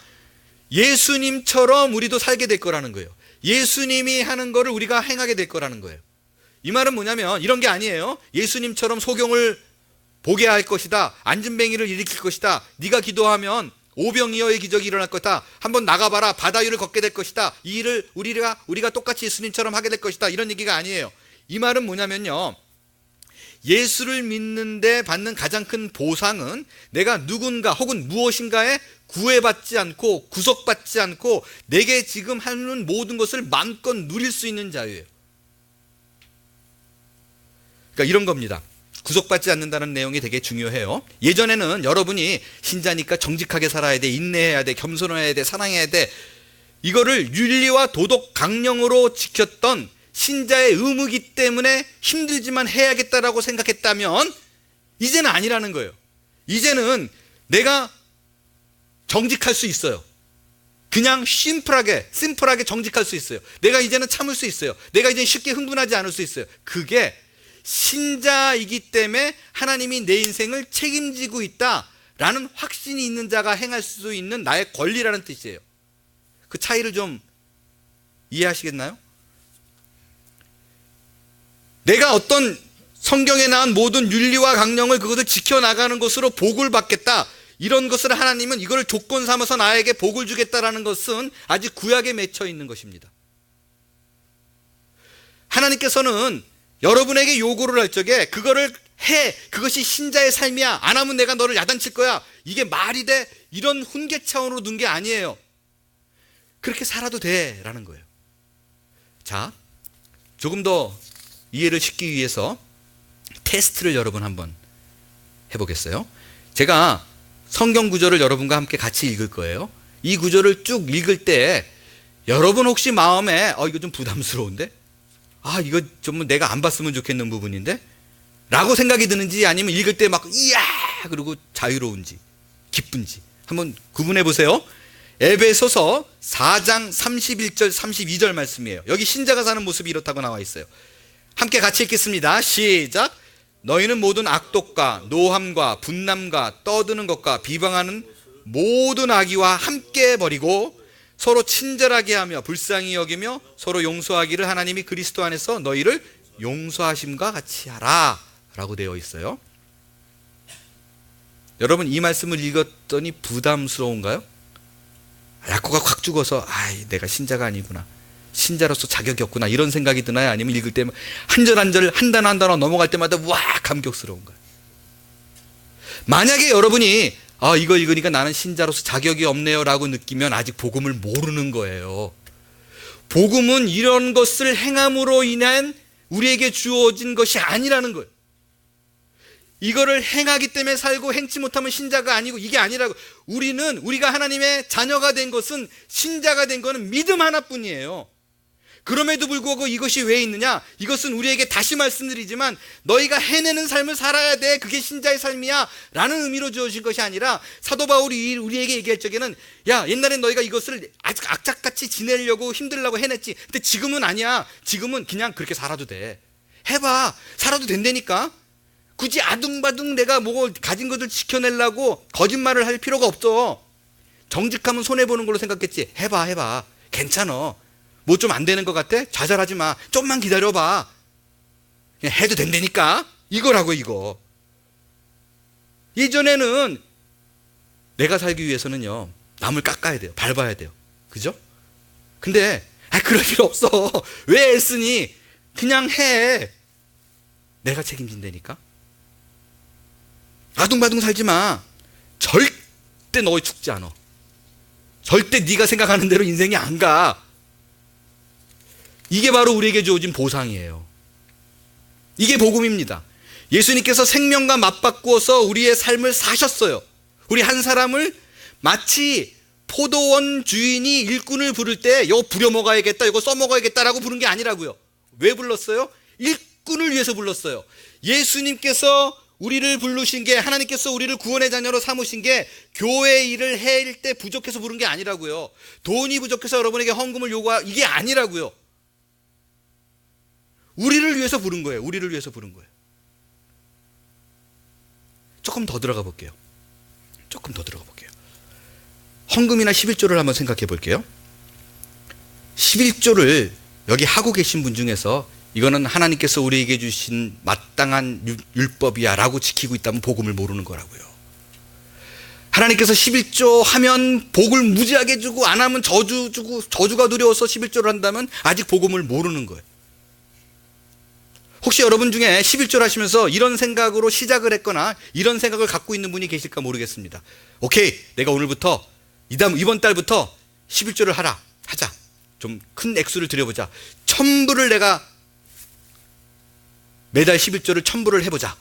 예수님처럼 우리도 살게 될 거라는 거예요. 예수님이 하는 거를 우리가 행하게 될 거라는 거예요. 이 말은 뭐냐면 이런 게 아니에요. 예수님처럼 소경을 보게 할 것이다, 안진뱅이를 일으킬 것이다, 네가 기도하면 오병이어의 기적이 일어날 거다, 한번 나가봐라, 바다 위를 걷게 될 것이다, 이 일을 우리가 똑같이 예수님처럼 하게 될 것이다, 이런 얘기가 아니에요. 이 말은 뭐냐면요, 예수를 믿는데 받는 가장 큰 보상은 내가 누군가 혹은 무엇인가에 구애받지 않고 구속받지 않고 내게 지금 하는 모든 것을 마음껏 누릴 수 있는 자유예요. 그러니까 이런 겁니다. 구속받지 않는다는 내용이 되게 중요해요. 예전에는 여러분이 신자니까 정직하게 살아야 돼, 인내해야 돼, 겸손해야 돼, 사랑해야 돼, 이거를 윤리와 도덕 강령으로 지켰던 신자의 의무이기 때문에 힘들지만 해야겠다라고 생각했다면 이제는 아니라는 거예요. 이제는 내가 정직할 수 있어요. 그냥 심플하게 정직할 수 있어요. 내가 이제는 참을 수 있어요. 내가 이제는 쉽게 흥분하지 않을 수 있어요. 그게 신자이기 때문에 하나님이 내 인생을 책임지고 있다라는 확신이 있는 자가 행할 수 있는 나의 권리라는 뜻이에요. 그 차이를 좀 이해하시겠나요? 내가 어떤 성경에 나온 모든 윤리와 강령을 그것을 지켜나가는 것으로 복을 받겠다, 이런 것을 하나님은 이걸 조건 삼아서 나에게 복을 주겠다라는 것은 아직 구약에 맺혀 있는 것입니다. 하나님께서는 여러분에게 요구를 할 적에 그거를 해, 그것이 신자의 삶이야, 안 하면 내가 너를 야단칠 거야, 이게 말이 돼, 이런 훈계 차원으로 둔 게 아니에요. 그렇게 살아도 돼 라는 거예요. 자, 조금 더 이해를 쉽기 위해서 테스트를 여러분 한번 해보겠어요. 제가 성경 구절을 여러분과 함께 같이 읽을 거예요. 이 구절을 쭉 읽을 때 여러분 혹시 마음에 이거 좀 부담스러운데? 이거 좀 내가 안 봤으면 좋겠는 부분인데? 라고 생각이 드는지, 아니면 읽을 때 막 이야 그리고 자유로운지 기쁜지 한번 구분해 보세요. 에베소서 4장 31절 32절 말씀이에요. 여기 신자가 사는 모습이 이렇다고 나와 있어요. 함께 같이 읽겠습니다. 시작. 너희는 모든 악독과 노함과 분남과 떠드는 것과 비방하는 모든 악의와 함께 버리고 서로 친절하게 하며 불쌍히 여기며 서로 용서하기를 하나님이 그리스도 안에서 너희를 용서하심과 같이 하라 라고 되어 있어요. 여러분, 이 말씀을 읽었더니 부담스러운가요? 약고가 확 죽어서 내가 신자가 아니구나, 신자로서 자격이 없구나, 이런 생각이 드나요? 아니면 읽을 때 한 절 한 절, 한 단어 한 단어 넘어갈 때마다 와 감격스러운가요? 만약에 여러분이 이거 읽으니까 나는 신자로서 자격이 없네요 라고 느끼면 아직 복음을 모르는 거예요. 복음은 이런 것을 행함으로 인한 우리에게 주어진 것이 아니라는 거예요. 이거를 행하기 때문에 살고 행치 못하면 신자가 아니고, 이게 아니라고. 우리가 하나님의 자녀가 된 것은, 신자가 된 것은 믿음 하나뿐이에요. 그럼에도 불구하고 이것이 왜 있느냐? 이것은 우리에게 다시 말씀드리지만 너희가 해내는 삶을 살아야 돼, 그게 신자의 삶이야 라는 의미로 주어진 것이 아니라, 사도 바울이 우리에게 얘기할 적에는 옛날엔 너희가 이것을 아주 악착같이 지내려고 힘들려고 해냈지, 근데 지금은 아니야. 지금은 그냥 그렇게 살아도 돼. 해봐. 살아도 된다니까. 굳이 아둥바둥 내가 가진 것을 지켜내려고 거짓말을 할 필요가 없어. 정직하면 손해보는 걸로 생각했지. 해봐. 괜찮아. 뭐 좀 안 되는 것 같아? 좌절하지 마. 좀만 기다려봐. 그냥 해도 된다니까. 이거라고, 이거. 예전에는 내가 살기 위해서는요, 남을 깎아야 돼요. 밟아야 돼요. 그죠? 근데 그럴 필요 없어. 왜 애쓰니? 그냥 해. 내가 책임진다니까. 아둥바둥 살지 마. 절대 너 죽지 않아. 절대 네가 생각하는 대로 인생이 안 가. 이게 바로 우리에게 주어진 보상이에요. 이게 복음입니다. 예수님께서 생명과 맞바꾸어서 우리의 삶을 사셨어요. 우리 한 사람을 마치 포도원 주인이 일꾼을 부를 때 이거 부려먹어야겠다, 이거 써먹어야겠다라고 부른 게 아니라고요. 왜 불렀어요? 일꾼을 위해서 불렀어요. 예수님께서 우리를 부르신 게, 하나님께서 우리를 구원의 자녀로 삼으신 게 교회 일을 해일 때 부족해서 부른 게 아니라고요. 돈이 부족해서 여러분에게 헌금을 이게 아니라고요. 우리를 위해서 부른 거예요. 우리를 위해서 부른 거예요. 조금 더 들어가 볼게요. 헌금이나 11조를 한번 생각해 볼게요. 11조를 여기 하고 계신 분 중에서 이거는 하나님께서 우리에게 주신 마땅한 율법이야 라고 지키고 있다면 복음을 모르는 거라고요. 하나님께서 11조 하면 복을 무지하게 주고, 안 하면 저주 주고, 저주가 두려워서 11조를 한다면 아직 복음을 모르는 거예요. 혹시 여러분 중에 11조를 하시면서 이런 생각으로 시작을 했거나 이런 생각을 갖고 있는 분이 계실까 모르겠습니다. 오케이, 내가 오늘부터 이번 달부터 11조를 하자. 좀 큰 액수를 들여보자. 1000불을 내가 매달 11조를 1000불을 해보자.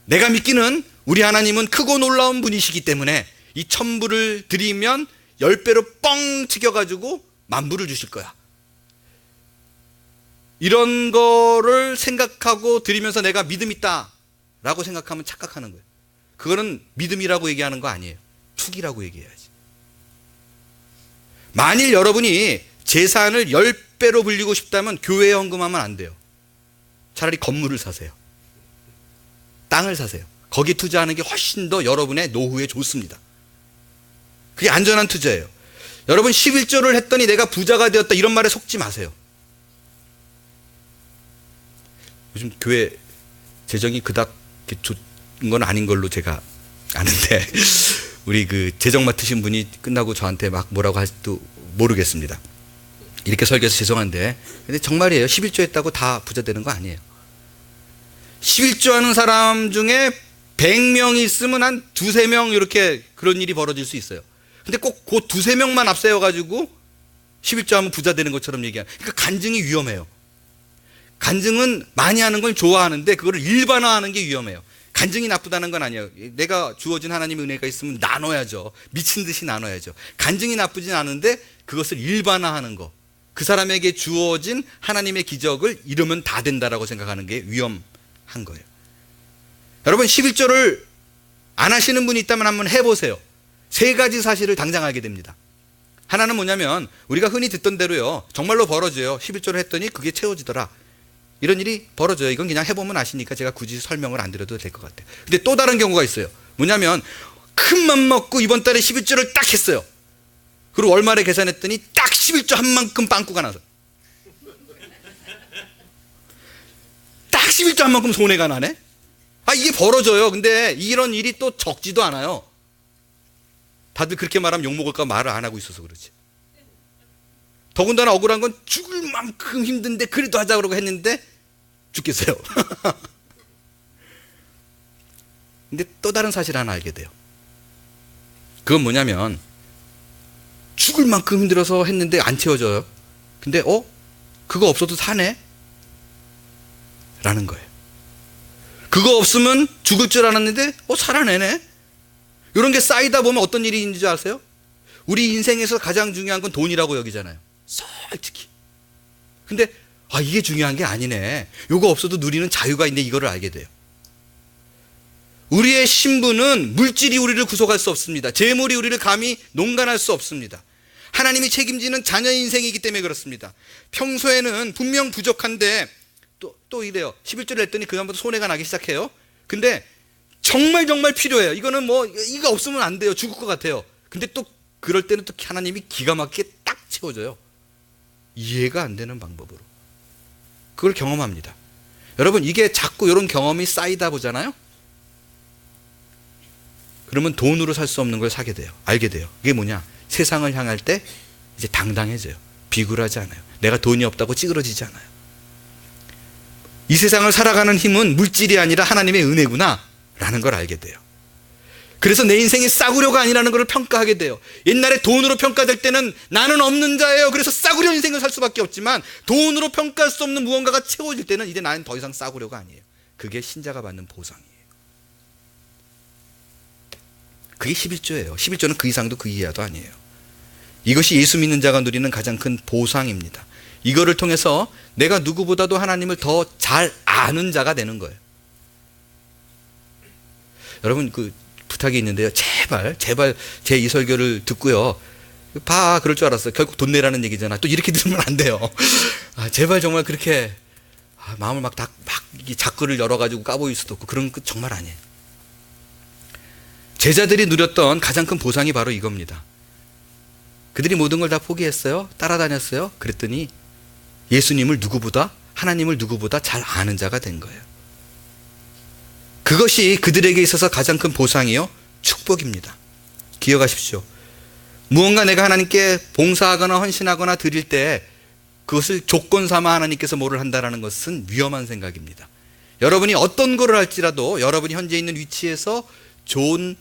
내가 믿기는 우리 하나님은 크고 놀라운 분이시기 때문에 이 1000불을 드리면 10배로 뻥 튀겨가지고 10,000불을 주실 거야. 이런 거를 생각하고 드리면서 내가 믿음 있다 라고 생각하면 착각하는 거예요. 그거는 믿음이라고 얘기하는 거 아니에요. 투기라고 얘기해야지. 만일 여러분이 재산을 10배로 불리고 싶다면 교회에 헌금하면 안 돼요. 차라리 건물을 사세요. 땅을 사세요. 거기 투자하는 게 훨씬 더 여러분의 노후에 좋습니다. 그게 안전한 투자예요. 여러분 11조를 했더니 내가 부자가 되었다 이런 말에 속지 마세요. 요즘 교회 재정이 그닥 좋은 건 아닌 걸로 제가 아는데 우리 그 재정 맡으신 분이 끝나고 저한테 막 뭐라고 할지도 모르겠습니다. 이렇게 설교해서 죄송한데, 근데 정말이에요. 11조 했다고 다 부자 되는 거 아니에요. 11조 하는 사람 중에 100명이 있으면 한 두세 명 이렇게 그런 일이 벌어질 수 있어요. 근데 꼭 그 두세 명만 앞세워가지고 11조 하면 부자 되는 것처럼 얘기하는. 그러니까 간증이 위험해요. 간증은 많이 하는 건 좋아하는데 그거를 일반화하는 게 위험해요. 간증이 나쁘다는 건 아니에요. 내가 주어진 하나님의 은혜가 있으면 나눠야죠. 미친 듯이 나눠야죠. 간증이 나쁘진 않은데 그것을 일반화하는 거, 그 사람에게 주어진 하나님의 기적을 이루면 다 된다라고 생각하는 게 위험한 거예요. 여러분, 11조를 안 하시는 분이 있다면 한번 해보세요. 세 가지 사실을 당장 알게 됩니다. 하나는 뭐냐면, 우리가 흔히 듣던 대로요, 정말로 벌어져요. 11조를 했더니 그게 채워지더라. 이런 일이 벌어져요. 이건 그냥 해보면 아시니까 제가 굳이 설명을 안 드려도 될 것 같아요. 근데 또 다른 경우가 있어요. 뭐냐면, 큰 맘 먹고 이번 달에 11조를 딱 했어요. 그리고 월말에 계산했더니 딱 11조 한 만큼 빵꾸가 나서, 딱 11조 한 만큼 손해가 나네. 이게 벌어져요. 근데 이런 일이 또 적지도 않아요. 다들 그렇게 말하면 욕먹을까 말을 안 하고 있어서 그렇지. 더군다나 억울한 건 죽을 만큼 힘든데 그래도 하자 그러고 했는데 죽겠어요. 근데 또 다른 사실 하나 알게 돼요. 그건 뭐냐면, 죽을 만큼 힘들어서 했는데 안 채워져요. 근데 그거 없어도 사네? 라는 거예요. 그거 없으면 죽을 줄 알았는데 살아내네? 이런 게 쌓이다 보면 어떤 일이 있는지 아세요? 우리 인생에서 가장 중요한 건 돈이라고 여기잖아요. 솔직히. 근데 이게 중요한 게 아니네. 요거 없어도 누리는 자유가 있네. 이거를 알게 돼요. 우리의 신분은 물질이 우리를 구속할 수 없습니다. 재물이 우리를 감히 농간할 수 없습니다. 하나님이 책임지는 자녀 인생이기 때문에 그렇습니다. 평소에는 분명 부족한데 또 이래요. 11조를 했더니 그 다음부터 손해가 나기 시작해요. 근데 정말 필요해요. 이거는 이거 없으면 안 돼요. 죽을 것 같아요. 근데 또 그럴 때는 또 하나님이 기가 막히게 딱 채워줘요. 이해가 안 되는 방법으로. 그걸 경험합니다. 여러분, 이게 자꾸 이런 경험이 쌓이다 보잖아요. 그러면 돈으로 살 수 없는 걸 사게 돼요. 알게 돼요. 이게 뭐냐? 세상을 향할 때 이제 당당해져요. 비굴하지 않아요. 내가 돈이 없다고 찌그러지지 않아요. 이 세상을 살아가는 힘은 물질이 아니라 하나님의 은혜구나 라는 걸 알게 돼요. 그래서 내 인생이 싸구려가 아니라는 걸 평가하게 돼요. 옛날에 돈으로 평가될 때는 나는 없는 자예요. 그래서 싸구려 인생을 살 수밖에 없지만, 돈으로 평가할 수 없는 무언가가 채워질 때는 이제 나는 더 이상 싸구려가 아니에요. 그게 신자가 받는 보상이에요. 그게 11조예요. 11조는 그 이상도 그 이하도 아니에요. 이것이 예수 믿는 자가 누리는 가장 큰 보상입니다. 이거를 통해서 내가 누구보다도 하나님을 더 잘 아는 자가 되는 거예요. 여러분, 부탁이 있는데요. 제발 제 이 설교를 듣고요. 그럴 줄 알았어요. 결국 돈 내라는 얘기잖아. 또 이렇게 들으면 안 돼요. 제발 정말 그렇게 마음을 막 자꾸를 열어가지고 까보일 수도 없고 그런 거 정말 아니에요. 제자들이 누렸던 가장 큰 보상이 바로 이겁니다. 그들이 모든 걸 다 포기했어요. 따라다녔어요. 그랬더니 예수님을 누구보다, 하나님을 누구보다 잘 아는 자가 된 거예요. 그것이 그들에게 있어서 가장 큰 보상이요, 축복입니다. 기억하십시오. 무언가 내가 하나님께 봉사하거나 헌신하거나 드릴 때 그것을 조건 삼아 하나님께서 뭐를 한다는 것은 위험한 생각입니다. 여러분이 어떤 거를 할지라도 여러분이 현재 있는 위치에서 좋은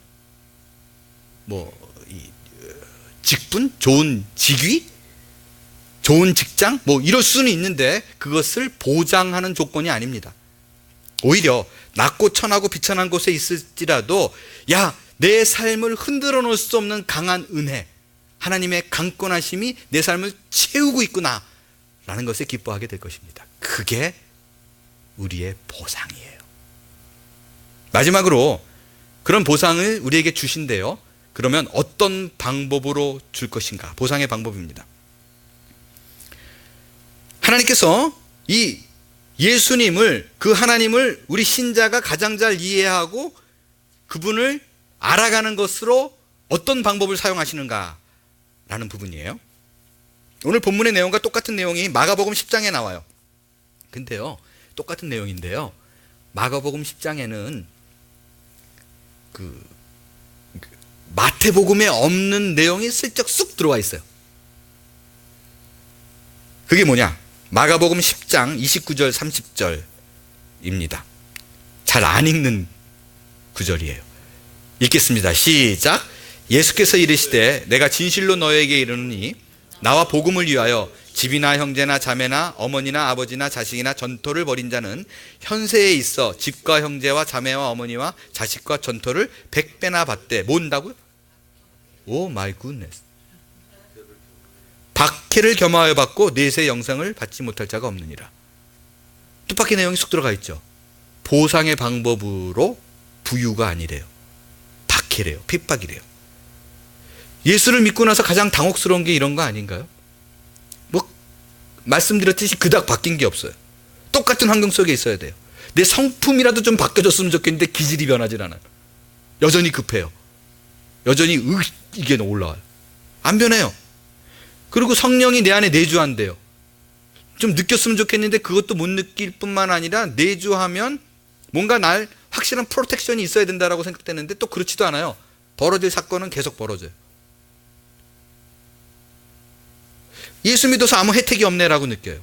직분, 좋은 직위, 좋은 직장, 이럴 수는 있는데 그것을 보장하는 조건이 아닙니다. 오히려 낮고 천하고 비천한 곳에 있을지라도 내 삶을 흔들어 놓을 수 없는 강한 은혜, 하나님의 강권하심이 내 삶을 채우고 있구나 라는 것에 기뻐하게 될 것입니다. 그게 우리의 보상이에요. 마지막으로 그런 보상을 우리에게 주신대요. 그러면 어떤 방법으로 줄 것인가? 보상의 방법입니다. 하나님께서 이 예수님을, 그 하나님을 우리 신자가 가장 잘 이해하고 그분을 알아가는 것으로 어떤 방법을 사용하시는가 라는 부분이에요. 오늘 본문의 내용과 똑같은 내용이 마가복음 10장에 나와요. 근데요, 똑같은 내용인데요, 마가복음 10장에는 마태복음에 없는 내용이 슬쩍 쑥 들어와 있어요. 그게 뭐냐? 마가복음 10장 29절 30절입니다. 잘 안 읽는 구절이에요. 읽겠습니다. 시작. 예수께서 이르시되 내가 진실로 너에게 이르노니 나와 복음을 위하여 집이나 형제나 자매나 어머니나 아버지나 자식이나 전토를 벌인 자는 현세에 있어 집과 형제와 자매와 어머니와 자식과 전토를 100배나 받되 뭔다고요? 오 마이 굿네스. 박해를 겸하여 받고 내세 영생을 받지 못할 자가 없느니라. 뜻밖의 내용이 쑥 들어가 있죠. 보상의 방법으로 부유가 아니래요. 박해래요. 핍박이래요. 예수를 믿고 나서 가장 당혹스러운 게 이런 거 아닌가요? 뭐 말씀드렸듯이 그닥 바뀐 게 없어요. 똑같은 환경 속에 있어야 돼요. 내 성품이라도 좀 바뀌어졌으면 좋겠는데 기질이 변하질 않아요. 여전히 급해요. 여전히 이게 올라와요. 안 변해요. 그리고 성령이 내 안에 내주한대요. 좀 느꼈으면 좋겠는데 그것도 못 느낄 뿐만 아니라 내주하면 뭔가 날 확실한 프로텍션이 있어야 된다라고 생각되는데 또 그렇지도 않아요. 벌어질 사건은 계속 벌어져요. 예수 믿어서 아무 혜택이 없네라고 느껴요.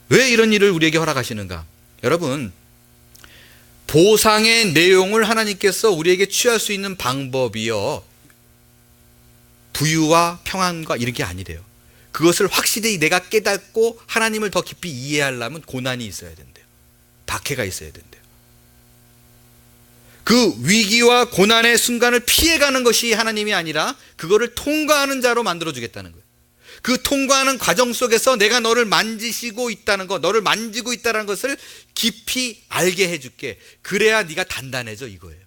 왜 이런 일을 우리에게 허락하시는가? 여러분, 보상의 내용을 하나님께서 우리에게 취할 수 있는 방법이요, 부유와 평안과 이런 게 아니래요. 그것을 확실히 내가 깨닫고 하나님을 더 깊이 이해하려면 고난이 있어야 된대요. 박해가 있어야 된대요. 그 위기와 고난의 순간을 피해가는 것이 하나님이 아니라 그거를 통과하는 자로 만들어주겠다는 거예요. 그 통과하는 과정 속에서 내가 너를 만지시고 있다는 것, 너를 만지고 있다는 것을 깊이 알게 해줄게. 그래야 네가 단단해져, 이거예요.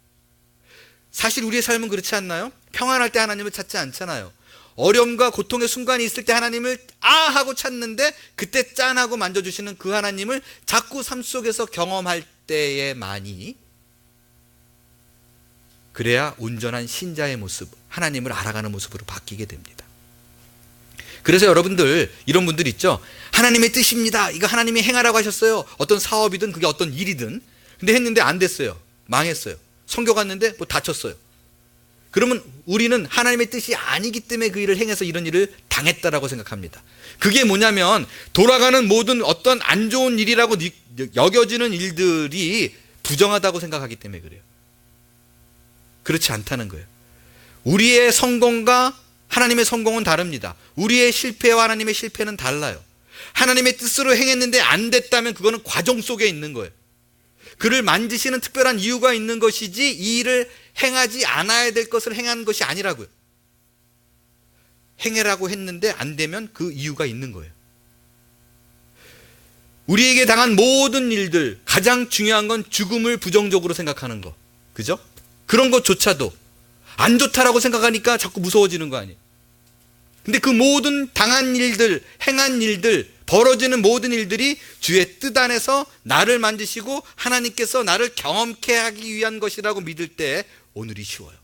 사실 우리의 삶은 그렇지 않나요? 평안할 때 하나님을 찾지 않잖아요. 어려움과 고통의 순간이 있을 때 하나님을 하고 찾는데 그때 짠하고 만져주시는 그 하나님을 자꾸 삶 속에서 경험할 때에만이, 그래야 온전한 신자의 모습, 하나님을 알아가는 모습으로 바뀌게 됩니다. 그래서 여러분들, 이런 분들 있죠. 하나님의 뜻입니다. 이거 하나님이 행하라고 하셨어요. 어떤 사업이든 그게 어떤 일이든. 근데 했는데 안 됐어요. 망했어요. 선교 갔는데 뭐 다쳤어요. 그러면 우리는 하나님의 뜻이 아니기 때문에 그 일을 행해서 이런 일을 당했다라고 생각합니다. 그게 뭐냐면 돌아가는 모든 어떤 안 좋은 일이라고 여겨지는 일들이 부정하다고 생각하기 때문에 그래요. 그렇지 않다는 거예요. 우리의 성공과 하나님의 성공은 다릅니다. 우리의 실패와 하나님의 실패는 달라요. 하나님의 뜻으로 행했는데 안 됐다면 그거는 과정 속에 있는 거예요. 그를 만지시는 특별한 이유가 있는 것이지 이 일을 행하지 않아야 될 것을 행한 것이 아니라고요. 행해라고 했는데 안 되면 그 이유가 있는 거예요. 우리에게 당한 모든 일들, 가장 중요한 건 죽음을 부정적으로 생각하는 거. 그죠? 그런 것조차도 안 좋다라고 생각하니까 자꾸 무서워지는 거 아니에요. 근데 그 모든 당한 일들, 행한 일들, 벌어지는 모든 일들이 주의 뜻 안에서 나를 만지시고 하나님께서 나를 경험케 하기 위한 것이라고 믿을 때 오늘이 쉬워요.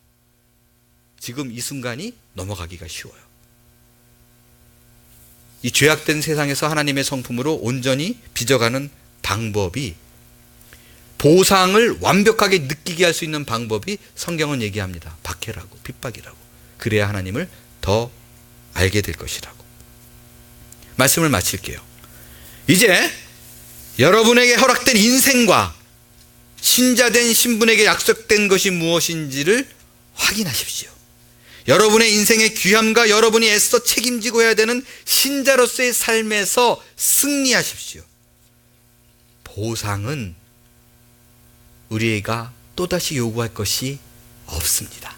지금 이 순간이 넘어가기가 쉬워요. 이 죄악된 세상에서 하나님의 성품으로 온전히 빚어가는 방법이, 보상을 완벽하게 느끼게 할 수 있는 방법이 성경은 얘기합니다. 박해라고, 핍박이라고. 그래야 하나님을 더 알게 될 것이라고. 말씀을 마칠게요. 이제 여러분에게 허락된 인생과 신자된 신분에게 약속된 것이 무엇인지를 확인하십시오. 여러분의 인생의 귀함과 여러분이 애써 책임지고 해야 되는 신자로서의 삶에서 승리하십시오. 보상은 우리가 또다시 요구할 것이 없습니다.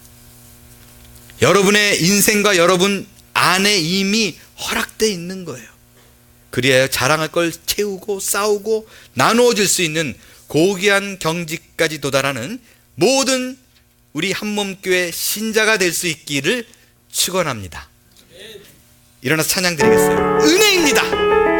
여러분의 인생과 여러분 안에 이미 허락되어 있는 거예요. 그리하여 자랑할 걸 채우고 싸우고 나누어질 수 있는 고귀한 경지까지 도달하는 모든 우리 한몸교회 신자가 될 수 있기를 축원합니다. 일어나서 찬양 드리겠어요. 은혜입니다.